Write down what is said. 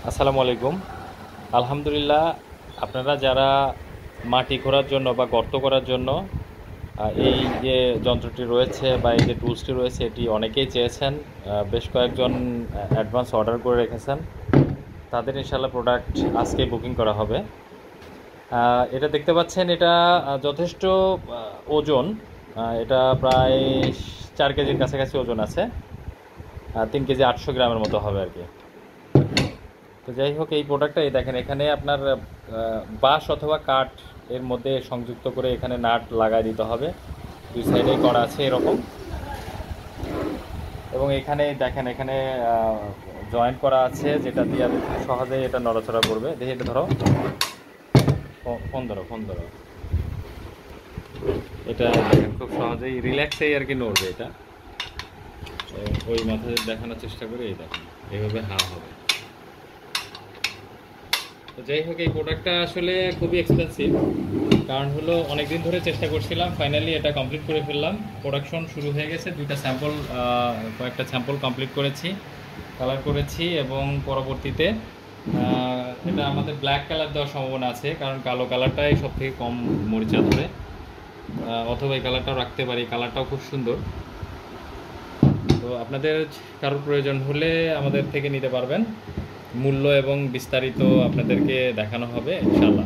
আসসালামু আলাইকুম। আলহামদুলিল্লাহ, আপনারা যারা মাটি খোঁড়ার জন্য বা গর্ত করার জন্য এই যে যন্ত্রটি রয়েছে বা এই যে টুলসটি রয়েছে এটি অনেকেই চেয়েছেন। বেশ কয়েকজন অ্যাডভান্স অর্ডার করে রেখেছেন। তাদের ইনশাল্লাহ প্রোডাক্ট আজকে বুকিং করা হবে। এটা দেখতে পাচ্ছেন, এটা যথেষ্ট ওজন। এটা প্রায় 4 কেজির কাছাকাছি ওজন আছে। 3 কেজি 800 গ্রামের মতো হবে আর কি। তো যাই হোক, এই প্রোডাক্টটা এই দেখেন, এখানে আপনার বাঁশ অথবা কাঠ এর মধ্যে সংযুক্ত করে এখানে নাট লাগাই দিতে হবে। দুই সাইডে করা আছে এরকম, এবং এখানে দেখেন এখানে জয়েন্ট করা আছে, যেটা দিয়ে আপনি খুব সহজেই এটা নড়াচড়া করবে। দেখে এটা ধরো, ফোন ধরো, ফোন ধরো। এটা দেখেন খুব সহজেই রিল্যাক্সেই আর কি নড়বে এটা। ওই মাথায় দেখানোর চেষ্টা করি, এই দেখেন এইভাবে হা হবে। তো যাই হোক, এই প্রোডাক্টটা আসলে খুবই এক্সপেন্সিভ। কারণ হলো অনেকদিন ধরে চেষ্টা করছিলাম, ফাইনালি এটা কমপ্লিট করে ফেললাম। প্রোডাকশন শুরু হয়ে গেছে, কয়েকটা স্যাম্পল কমপ্লিট করেছি, কালার করেছি, এবং পরবর্তীতে এটা আমাদের ব্ল্যাক কালার দেওয়ার সম্ভাবনা আছে, কারণ কালো কালারটাই সব থেকে কম মরিচা ধরে। অথবা এই কালারটাও রাখতে পারি, কালারটাও খুব সুন্দর। তো আপনাদের কারোর প্রয়োজন হলে আমাদের থেকে নিতে পারবেন। মূল্য এবং বিস্তারিত আপনাদেরকে দেখানো হবে ইনশাআল্লাহ।